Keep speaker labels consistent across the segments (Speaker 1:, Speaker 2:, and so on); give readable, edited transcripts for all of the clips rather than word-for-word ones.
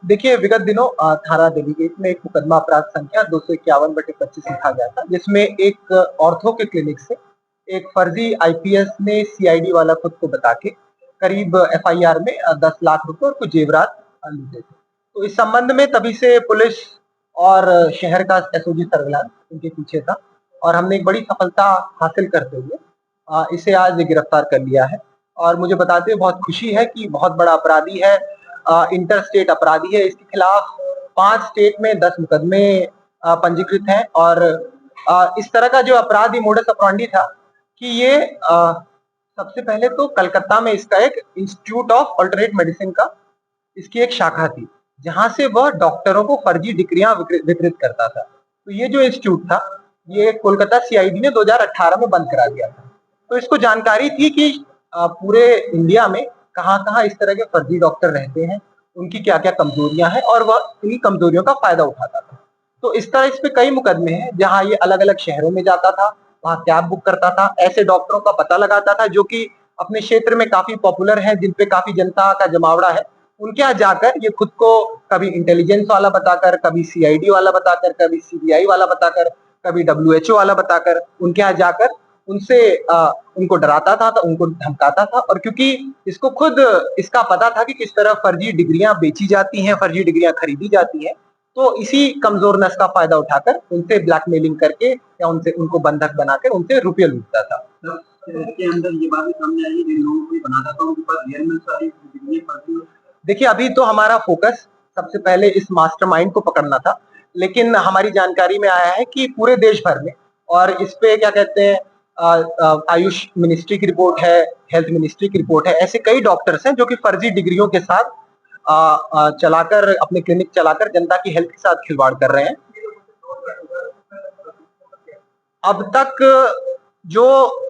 Speaker 1: देखिए विगत दिनों थाना डेलीगेट में एक मुकदमा अपराध संख्या 251/25 लिखा गया था, जिसमें एक ऑर्थो के क्लिनिक से एक फर्जी आईपीएस ने सीआईडी वाला खुद को बता के करीब एफआईआर में 10 लाख रुपए और कुछ जेवरात लूटे थे। तो इस संबंध में तभी से पुलिस और शहर का एसओजी सर्विलांस उनके पीछे था और हमने एक बड़ी सफलता हासिल करते हुए इसे आज गिरफ्तार कर लिया है। और मुझे बताते हुए बहुत खुशी है कि बहुत बड़ा अपराधी है, इंटर स्टेट अपराधी है। इसके खिलाफ 5 स्टेट में 10 मुकदमे पंजीकृत हैं और इस तरह का जो अपराधी मोडस ऑपरेंडी था कि ये सबसे पहले तो कलकत्ता में इसका एक इंस्टीट्यूट ऑफ अल्टरनेट मेडिसिन का इसकी एक शाखा थी, जहां से वह डॉक्टरों को फर्जी डिग्रियां वितरित करता था। तो ये जो इंस्टीट्यूट था, ये कोलकाता सीआईडी ने 2018 में बंद करा दिया था। तो इसको जानकारी थी कि पूरे इंडिया में कहाँ-कहाँ इस तरह के फर्जी डॉक्टर रहते हैं, उनकी क्या-क्या कमजोरियां हैं और वह इन्हीं कमजोरियों का फायदा उठाता था। तो इस तरह इस पे कई मुकदमे हैं, जहां ये अलग-अलग शहरों में जाता था, वहां कैब बुक करता था, ऐसे डॉक्टरों का पता लगाता था जो कि अपने क्षेत्र में काफी पॉपुलर हैं, जिन पे काफी जनता का जमावड़ा है। उनके यहाँ जाकर ये खुद को कभी इंटेलिजेंस वाला बताकर, कभी सीआईडी वाला बताकर, कभी सीबीआई वाला बताकर, कभी डब्ल्यूएचओ वाला बताकर उनके यहाँ जाकर उनसे उनको डराता था, तो उनको धमकाता था। और क्योंकि इसको खुद इसका पता था कि किस तरह फर्जी डिग्रियां बेची जाती हैं, फर्जी डिग्रियां खरीदी जाती हैं, तो इसी कमजोर नस का फायदा उठाकर उनसे ब्लैकमेलिंग करके या उनसे उनको बंधक बनाकर उनसे रुपये लूटता था।
Speaker 2: इसके अंदर ये बात भी सामने आई है जिन लोगों को ये बनाता था उनके पास रियल में सारी डिग्री फर्जी।
Speaker 1: देखिए अभी तो हमारा फोकस सबसे पहले इस मास्टरमाइंड को पकड़ना था, लेकिन हमारी जानकारी में आया है कि पूरे देश भर में और इस पे क्या कहते हैं आयुष मिनिस्ट्री की रिपोर्ट है, हेल्थ मिनिस्ट्री की रिपोर्ट है, ऐसे कई डॉक्टर्स हैं जो कि फर्जी डिग्रियों के साथ चलाकर अपने क्लिनिक चलाकर जनता की हेल्थ के साथ खिलवाड़ कर रहे हैं। अब तक जो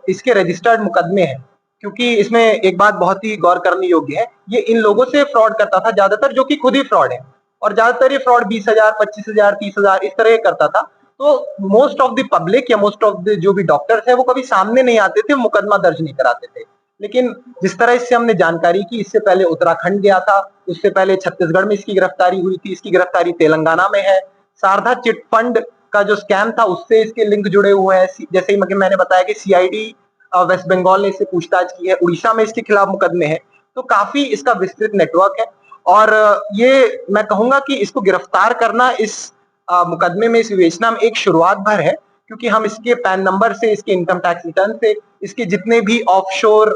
Speaker 1: इसके रजिस्टर्ड मुकदमे हैं, क्योंकि इसमें एक बात बहुत ही गौर करने योग्य है, ये इन लोगों से फ्रॉड करता था ज्यादातर, जो कि खुद ही फ्रॉड है और ज्यादातर ये फ्रॉड 20,000, 25,000, 30,000 इस तरह करता था। तो मोस्ट ऑफ द पब्लिक या मोस्ट ऑफ द जो भी डॉक्टर्स है वो कभी सामने नहीं आते थे, मुकदमा दर्ज नहीं कराते थे। लेकिन जिस तरह इससे हमने जानकारी की, इससे पहले उत्तराखंड गया था, उससे पहले छत्तीसगढ़ में इसकी गिरफ्तारी हुई थी, इसकी गिरफ्तारी तेलंगाना में है। शारदा चिट फंड का जो स्कैम था उससे इसके लिंक जुड़े हुए हैं। जैसे ही मैंने बताया कि सीआईडी वेस्ट बंगाल ने इससे पूछताछ की है, उड़ीसा में इसके खिलाफ मुकदमे हैं। तो काफी इसका विस्तृत नेटवर्क है और ये मैं कहूंगा कि इसको गिरफ्तार करना इस मुकदमे में, इस विवेचना में एक शुरुआत भर है, क्योंकि हम इसके पैन नंबर से, इसके इनकम टैक्स रिटर्न से, इसके जितने भी ऑफशोर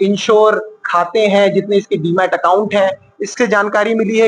Speaker 1: इंश्योर खाते हैं, जितने इसके डीमैट अकाउंट हैं, इससे जानकारी मिली है।